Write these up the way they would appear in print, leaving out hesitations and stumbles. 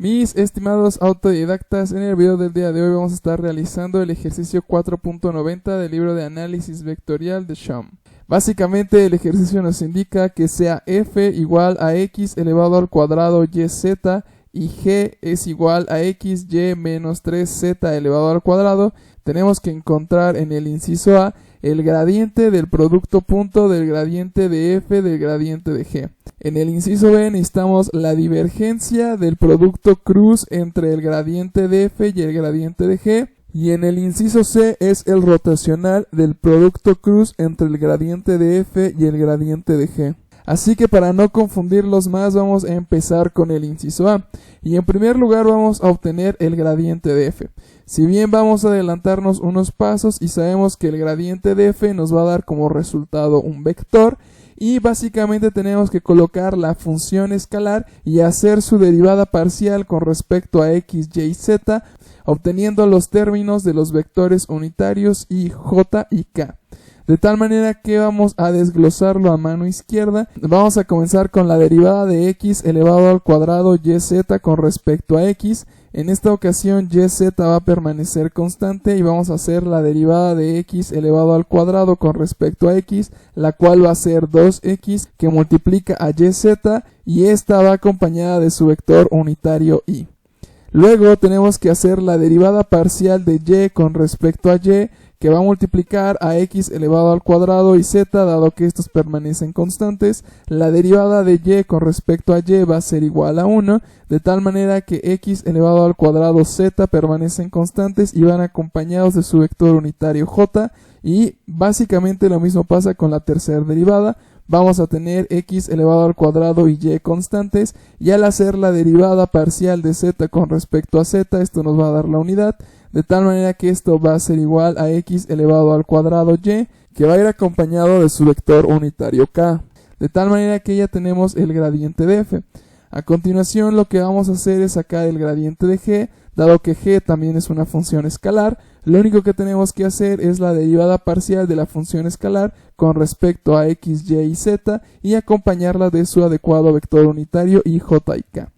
Mis estimados autodidactas, en el video del día de hoy vamos a estar realizando el ejercicio 4.90 del libro de análisis vectorial de Shum. Básicamente el ejercicio nos indica que sea f igual a x elevado al cuadrado yz y g es igual a x y menos 3z elevado al cuadrado. Tenemos que encontrar en el inciso A el gradiente del producto punto del gradiente de f del gradiente de g. En el inciso B necesitamos la divergencia del producto cruz entre el gradiente de f y el gradiente de g. Y en el inciso C es el rotacional del producto cruz entre el gradiente de f y el gradiente de g. Así que para no confundirlos más vamos a empezar con el inciso A. Y en primer lugar vamos a obtener el gradiente de f. Si bien vamos a adelantarnos unos pasos y sabemos que el gradiente de f nos va a dar como resultado un vector, y básicamente tenemos que colocar la función escalar y hacer su derivada parcial con respecto a x, y, z, obteniendo los términos de los vectores unitarios i, j y k. De tal manera que vamos a desglosarlo a mano izquierda. Vamos a comenzar con la derivada de x elevado al cuadrado yz con respecto a x. En esta ocasión yz va a permanecer constante y vamos a hacer la derivada de x elevado al cuadrado con respecto a x, la cual va a ser 2x que multiplica a yz y esta va acompañada de su vector unitario y. Luego tenemos que hacer la derivada parcial de y con respecto a y, que va a multiplicar a x elevado al cuadrado y z, dado que estos permanecen constantes. La derivada de y con respecto a y va a ser igual a 1, de tal manera que x elevado al cuadrado z permanecen constantes y van acompañados de su vector unitario j. Y básicamente lo mismo pasa con la tercera derivada. Vamos a tener x elevado al cuadrado y y constantes, y al hacer la derivada parcial de z con respecto a z, esto nos va a dar la unidad, de tal manera que esto va a ser igual a x elevado al cuadrado y, que va a ir acompañado de su vector unitario k, de tal manera que ya tenemos el gradiente de f. A continuación lo que vamos a hacer es sacar el gradiente de g, dado que g también es una función escalar. Lo único que tenemos que hacer es la derivada parcial de la función escalar con respecto a x, y y z y acompañarla de su adecuado vector unitario i, j y k.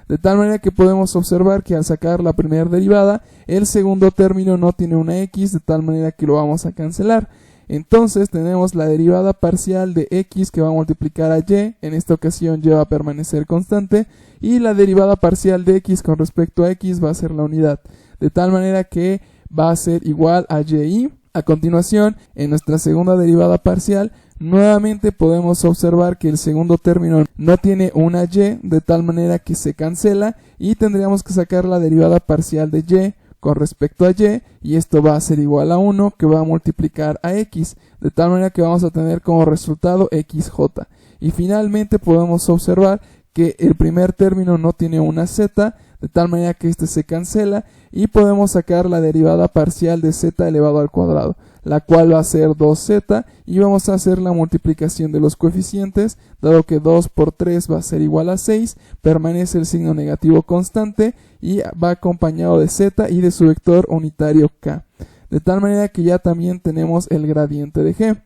De tal manera que podemos observar que al sacar la primera derivada, el segundo término no tiene una x, de tal manera que lo vamos a cancelar. Entonces tenemos la derivada parcial de x que va a multiplicar a y, en esta ocasión y va a permanecer constante, y la derivada parcial de x con respecto a x va a ser la unidad, de tal manera que va a ser igual a y. A continuación, en nuestra segunda derivada parcial, nuevamente podemos observar que el segundo término no tiene una y, de tal manera que se cancela, y tendríamos que sacar la derivada parcial de y con respecto a y esto va a ser igual a 1, que va a multiplicar a x, de tal manera que vamos a tener como resultado xj. Y finalmente podemos observar que el primer término no tiene una z, de tal manera que este se cancela, y podemos sacar la derivada parcial de z elevado al cuadrado, la cual va a ser 2z, y vamos a hacer la multiplicación de los coeficientes, dado que 2 por 3 va a ser igual a 6, permanece el signo negativo constante y va acompañado de z y de su vector unitario k, de tal manera que ya también tenemos el gradiente de g.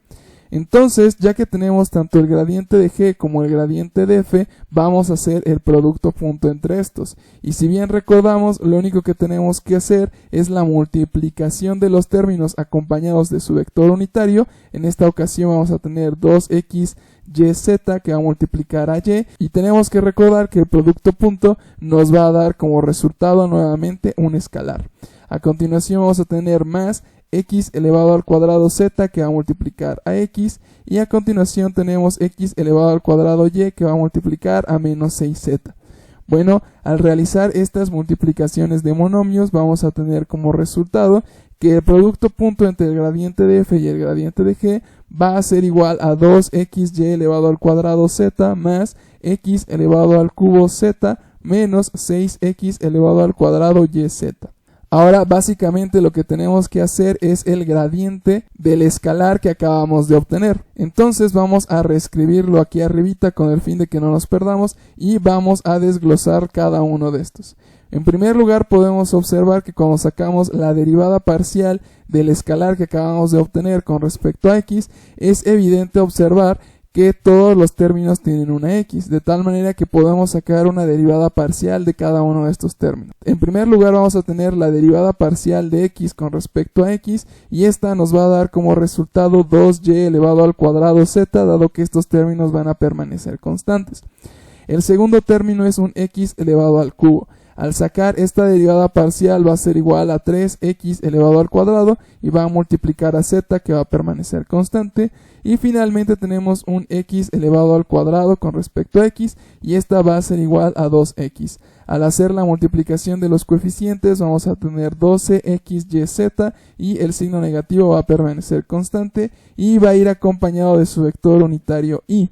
Entonces, ya que tenemos tanto el gradiente de g como el gradiente de f, vamos a hacer el producto punto entre estos. Y si bien recordamos, lo único que tenemos que hacer es la multiplicación de los términos acompañados de su vector unitario. En esta ocasión vamos a tener 2x yz que va a multiplicar a y, y tenemos que recordar que el producto punto nos va a dar como resultado nuevamente un escalar. A continuación vamos a tener más x elevado al cuadrado z que va a multiplicar a x, y a continuación tenemos x elevado al cuadrado y que va a multiplicar a menos 6z. Bueno, al realizar estas multiplicaciones de monomios vamos a tener como resultado que el producto punto entre el gradiente de f y el gradiente de g va a ser igual a 2xy elevado al cuadrado z más x elevado al cubo z menos 6x elevado al cuadrado yz. Ahora básicamente lo que tenemos que hacer es el gradiente del escalar que acabamos de obtener. Entonces vamos a reescribirlo aquí arribita con el fin de que no nos perdamos, y vamos a desglosar cada uno de estos. En primer lugar podemos observar que cuando sacamos la derivada parcial del escalar que acabamos de obtener con respecto a x, es evidente observar que todos los términos tienen una x, de tal manera que podemos sacar una derivada parcial de cada uno de estos términos. En primer lugar vamos a tener la derivada parcial de x con respecto a x, y esta nos va a dar como resultado 2y elevado al cuadrado z, dado que estos términos van a permanecer constantes. El segundo término es un x elevado al cubo. Al sacar esta derivada parcial va a ser igual a 3x elevado al cuadrado y va a multiplicar a z, que va a permanecer constante. Y finalmente tenemos un x elevado al cuadrado con respecto a x, y esta va a ser igual a 2x. Al hacer la multiplicación de los coeficientes vamos a tener 12xyz, y el signo negativo va a permanecer constante y va a ir acompañado de su vector unitario y.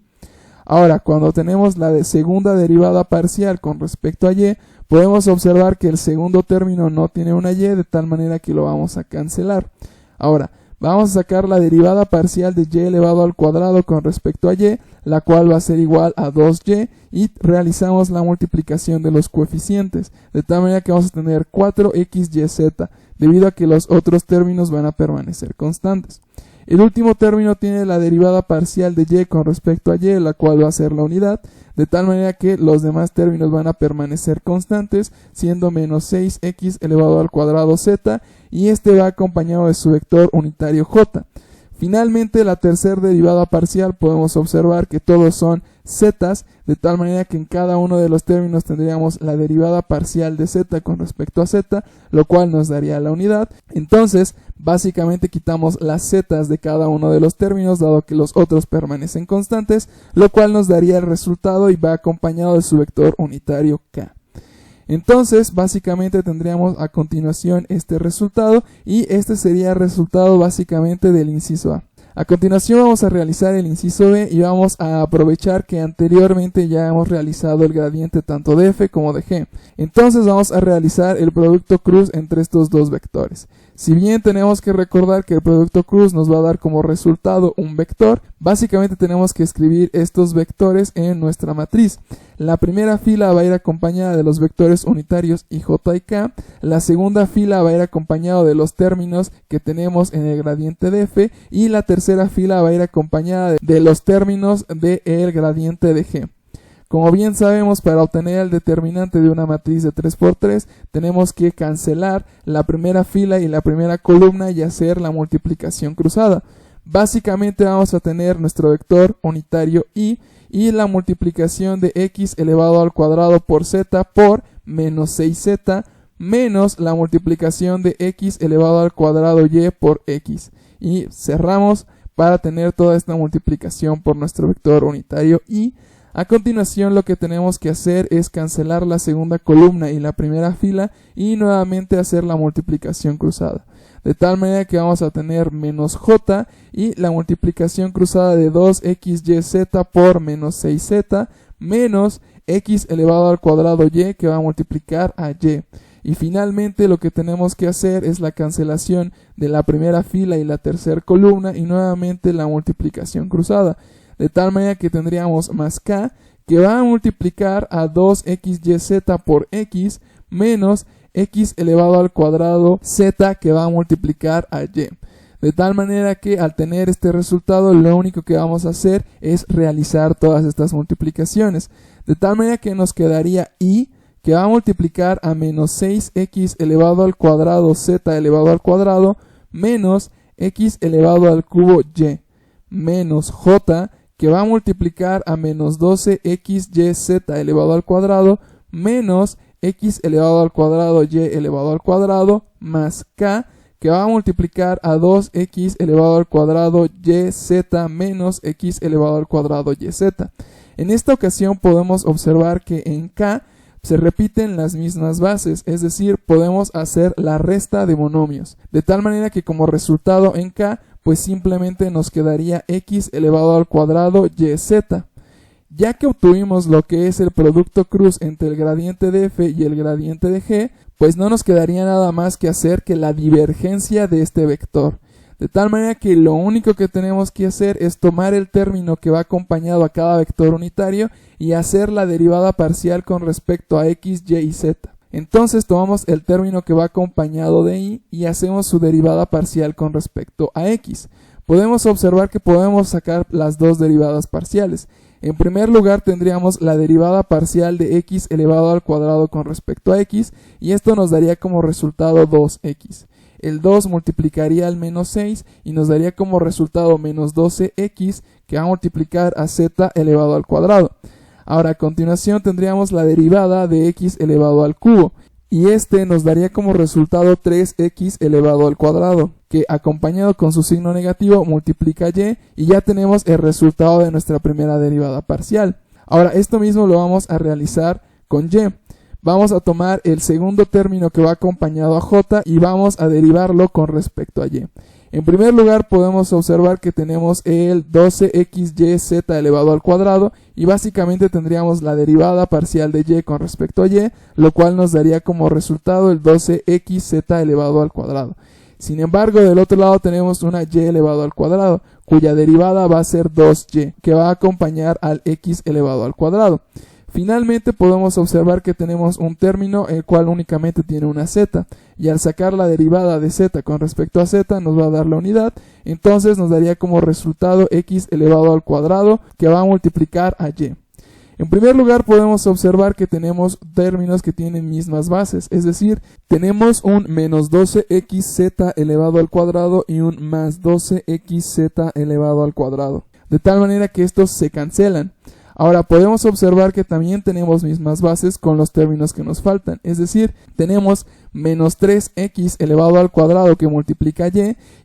Ahora, cuando tenemos la segunda derivada parcial con respecto a y, podemos observar que el segundo término no tiene una y, de tal manera que lo vamos a cancelar. Ahora, vamos a sacar la derivada parcial de y elevado al cuadrado con respecto a y, la cual va a ser igual a 2y, y realizamos la multiplicación de los coeficientes, de tal manera que vamos a tener 4xyz, debido a que los otros términos van a permanecer constantes. El último término tiene la derivada parcial de y con respecto a y, la cual va a ser la unidad, de tal manera que los demás términos van a permanecer constantes, siendo menos 6x elevado al cuadrado z, y este va acompañado de su vector unitario j. Finalmente, la tercera derivada parcial podemos observar que todos son zetas, de tal manera que en cada uno de los términos tendríamos la derivada parcial de z con respecto a z, lo cual nos daría la unidad. Entonces, básicamente quitamos las zetas de cada uno de los términos, dado que los otros permanecen constantes, lo cual nos daría el resultado y va acompañado de su vector unitario k. Entonces, básicamente tendríamos a continuación este resultado, y este sería el resultado básicamente del inciso A. A continuación vamos a realizar el inciso B, y vamos a aprovechar que anteriormente ya hemos realizado el gradiente tanto de f como de g. Entonces vamos a realizar el producto cruz entre estos dos vectores. Si bien tenemos que recordar que el producto cruz nos va a dar como resultado un vector, básicamente tenemos que escribir estos vectores en nuestra matriz. La primera fila va a ir acompañada de los vectores unitarios i, j y k. La segunda fila va a ir acompañado de los términos que tenemos en el gradiente de f, y la tercera fila va a ir acompañada de los términos del gradiente de g. Como bien sabemos, para obtener el determinante de una matriz de 3×3 tenemos que cancelar la primera fila y la primera columna y hacer la multiplicación cruzada. Básicamente vamos a tener nuestro vector unitario y la multiplicación de x elevado al cuadrado por z por menos 6z menos la multiplicación de x elevado al cuadrado y por x. Y cerramos para tener toda esta multiplicación por nuestro vector unitario y. A continuación lo que tenemos que hacer es cancelar la segunda columna y la primera fila y nuevamente hacer la multiplicación cruzada. De tal manera que vamos a tener menos j y la multiplicación cruzada de 2xyz por menos 6z menos x elevado al cuadrado y, que va a multiplicar a y. Y finalmente lo que tenemos que hacer es la cancelación de la primera fila y la tercera columna y nuevamente la multiplicación cruzada. De tal manera que tendríamos más k, que va a multiplicar a 2xyz por x menos x elevado al cuadrado z, que va a multiplicar a y. De tal manera que al tener este resultado lo único que vamos a hacer es realizar todas estas multiplicaciones. De tal manera que nos quedaría y, que va a multiplicar a menos 6x elevado al cuadrado z elevado al cuadrado menos x elevado al cubo y menos j, que va a multiplicar a menos 12xyz elevado al cuadrado menos x elevado al cuadrado y elevado al cuadrado más k, que va a multiplicar a 2x elevado al cuadrado yz menos x elevado al cuadrado yz. En esta ocasión podemos observar que en k se repiten las mismas bases, es decir, podemos hacer la resta de monomios, de tal manera que como resultado en k pues simplemente nos quedaría x elevado al cuadrado yz. Ya que obtuvimos lo que es el producto cruz entre el gradiente de f y el gradiente de g, pues no nos quedaría nada más que hacer que la divergencia de este vector. De tal manera que lo único que tenemos que hacer es tomar el término que va acompañado a cada vector unitario y hacer la derivada parcial con respecto a x, y y z. Entonces tomamos el término que va acompañado de y hacemos su derivada parcial con respecto a x. podemos observar que podemos sacar las dos derivadas parciales. En primer lugar tendríamos la derivada parcial de x elevado al cuadrado con respecto a x, y esto nos daría como resultado 2x. El 2 multiplicaría al menos 6 y nos daría como resultado menos 12x, que va a multiplicar a z elevado al cuadrado. Ahora a continuación tendríamos la derivada de x elevado al cubo, y este nos daría como resultado 3x elevado al cuadrado, que acompañado con su signo negativo multiplica y ya tenemos el resultado de nuestra primera derivada parcial. Ahora esto mismo lo vamos a realizar con y. Vamos a tomar el segundo término que va acompañado a j y vamos a derivarlo con respecto a y. En primer lugar podemos observar que tenemos el 12xyz elevado al cuadrado, y básicamente tendríamos la derivada parcial de y con respecto a y, lo cual nos daría como resultado el 12xz elevado al cuadrado. Sin embargo, del otro lado tenemos una y elevado al cuadrado, cuya derivada va a ser 2y, que va a acompañar al x elevado al cuadrado. Finalmente podemos observar que tenemos un término el cual únicamente tiene una z, y al sacar la derivada de z con respecto a z nos va a dar la unidad, entonces nos daría como resultado x elevado al cuadrado, que va a multiplicar a y. En primer lugar podemos observar que tenemos términos que tienen mismas bases, es decir, tenemos un menos 12xz elevado al cuadrado y un más 12xz elevado al cuadrado, de tal manera que estos se cancelan. Ahora podemos observar que también tenemos mismas bases con los términos que nos faltan, es decir, tenemos menos 3x elevado al cuadrado que multiplica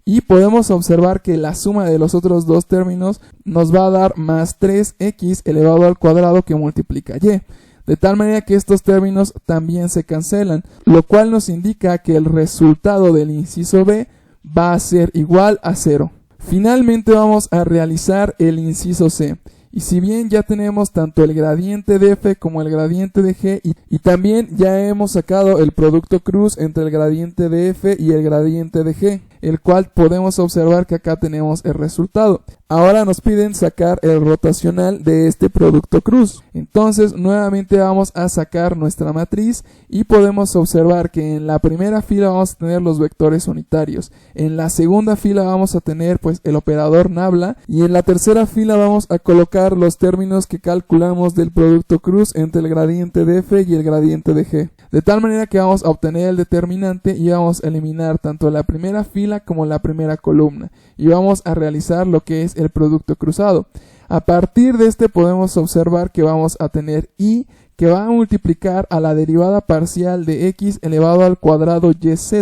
y podemos observar que la suma de los otros dos términos nos va a dar más 3x elevado al cuadrado que multiplica y, de tal manera que estos términos también se cancelan, lo cual nos indica que el resultado del inciso B va a ser igual a 0. Finalmente vamos a realizar el inciso C. Y si bien ya tenemos tanto el gradiente de f como el gradiente de g y también ya hemos sacado el producto cruz entre el gradiente de f y el gradiente de g, el cual podemos observar que acá tenemos el resultado. Ahora nos piden sacar el rotacional de este producto cruz. Entonces nuevamente vamos a sacar nuestra matriz y podemos observar que en la primera fila vamos a tener los vectores unitarios, en la segunda fila vamos a tener pues el operador nabla, y en la tercera fila vamos a colocar los términos que calculamos del producto cruz entre el gradiente de f y el gradiente de g, de tal manera que vamos a obtener el determinante y vamos a eliminar tanto la primera fila como la primera columna, y vamos a realizar lo que es el producto cruzado. A partir de este podemos observar que vamos a tener y, que va a multiplicar a la derivada parcial de x elevado al cuadrado yz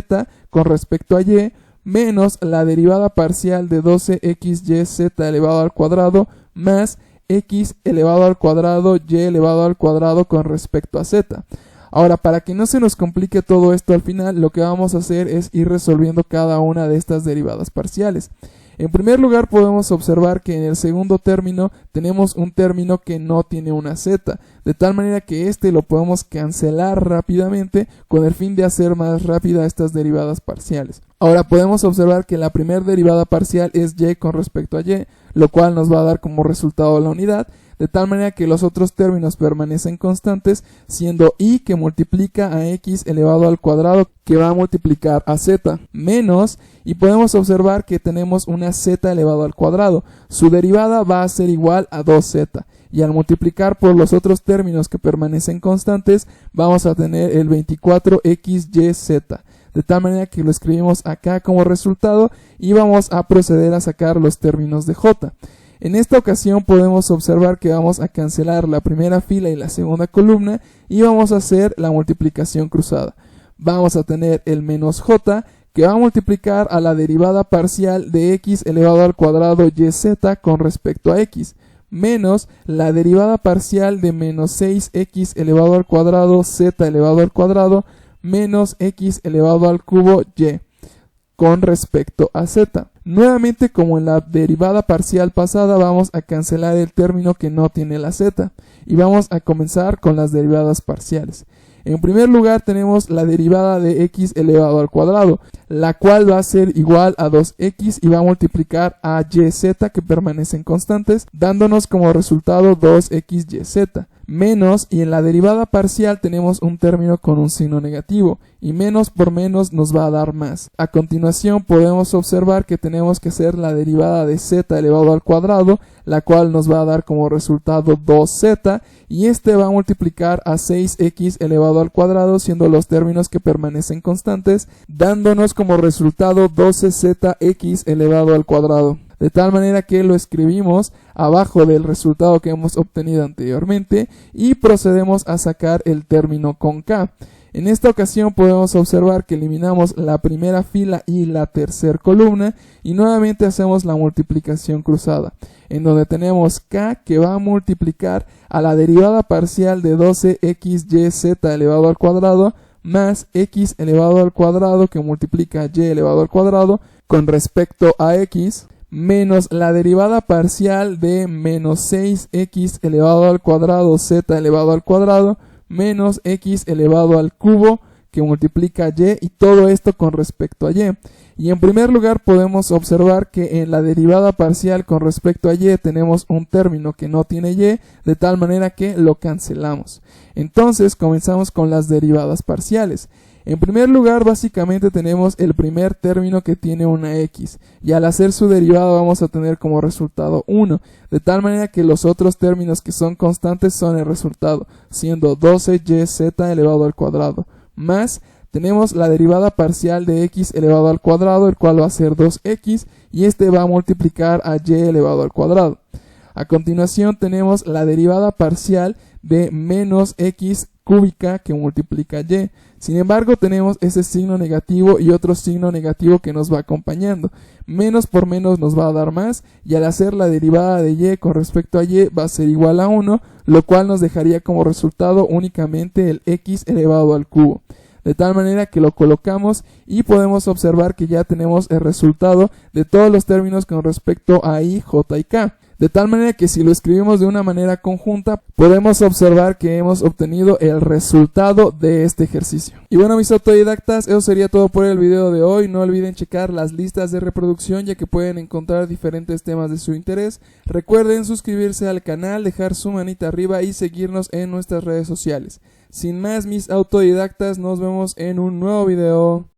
con respecto a y, menos la derivada parcial de 12xyz elevado al cuadrado más x elevado al cuadrado y elevado al cuadrado con respecto a z. Ahora, para que no se nos complique todo esto al final, lo que vamos a hacer es ir resolviendo cada una de estas derivadas parciales. En primer lugar podemos observar que en el segundo término tenemos un término que no tiene una z, de tal manera que este lo podemos cancelar rápidamente con el fin de hacer más rápida estas derivadas parciales. Ahora podemos observar que la primera derivada parcial es y con respecto a y, lo cual nos va a dar como resultado la unidad, de tal manera que los otros términos permanecen constantes, siendo y que multiplica a x elevado al cuadrado, que va a multiplicar a z, menos, y podemos observar que tenemos una z elevado al cuadrado, su derivada va a ser igual a 2z, y al multiplicar por los otros términos que permanecen constantes, vamos a tener el 24xyz, de tal manera que lo escribimos acá como resultado y vamos a proceder a sacar los términos de j. En esta ocasión podemos observar que vamos a cancelar la primera fila y la segunda columna y vamos a hacer la multiplicación cruzada. Vamos a tener el menos j, que va a multiplicar a la derivada parcial de x elevado al cuadrado yz con respecto a x, menos la derivada parcial de menos 6x elevado al cuadrado z elevado al cuadrado menos x elevado al cubo y con respecto a z. Nuevamente, como en la derivada parcial pasada, vamos a cancelar el término que no tiene la z y vamos a comenzar con las derivadas parciales. En primer lugar tenemos la derivada de x elevado al cuadrado. la cual va a ser igual a 2x y va a multiplicar a yz que permanecen constantes, dándonos como resultado 2xyz. Menos, y en la derivada parcial tenemos un término con un signo negativo, y menos por menos nos va a dar más. A continuación podemos observar que tenemos que hacer la derivada de z elevado al cuadrado, la cual nos va a dar como resultado 2z, y este va a multiplicar a 6x elevado al cuadrado, siendo los términos que permanecen constantes, dándonos como resultado 12zx elevado al cuadrado. De tal manera que lo escribimos abajo del resultado que hemos obtenido anteriormente y procedemos a sacar el término con k. En esta ocasión podemos observar que eliminamos la primera fila y la tercera columna y nuevamente hacemos la multiplicación cruzada, en donde tenemos k que va a multiplicar a la derivada parcial de 12xyz elevado al cuadrado más x elevado al cuadrado que multiplica y elevado al cuadrado con respecto a x, menos la derivada parcial de menos 6x elevado al cuadrado z elevado al cuadrado menos x elevado al cubo que multiplica y todo esto con respecto a y. Y en primer lugar podemos observar que en la derivada parcial con respecto a y tenemos un término que no tiene y, de tal manera que lo cancelamos. Entonces comenzamos con las derivadas parciales. En primer lugar, básicamente tenemos el primer término que tiene una x, y al hacer su derivada vamos a tener como resultado 1, de tal manera que los otros términos que son constantes son el resultado, siendo 12yz elevado al cuadrado, más tenemos la derivada parcial de x elevado al cuadrado, el cual va a ser 2x, y este va a multiplicar a y elevado al cuadrado. A continuación tenemos la derivada parcial de menos x cúbica que multiplica y. Sin embargo, tenemos ese signo negativo y otro signo negativo que nos va acompañando. Menos por menos nos va a dar más, y al hacer la derivada de y con respecto a y va a ser igual a 1, lo cual nos dejaría como resultado únicamente el x elevado al cubo. De tal manera que lo colocamos y podemos observar que ya tenemos el resultado de todos los términos con respecto a i, j y k. De tal manera que si lo escribimos de una manera conjunta, podemos observar que hemos obtenido el resultado de este ejercicio. Y bueno, mis autodidactas, eso sería todo por el video de hoy. No olviden checar las listas de reproducción, ya que pueden encontrar diferentes temas de su interés. Recuerden suscribirse al canal, dejar su manita arriba y seguirnos en nuestras redes sociales. Sin más, mis autodidactas, nos vemos en un nuevo video.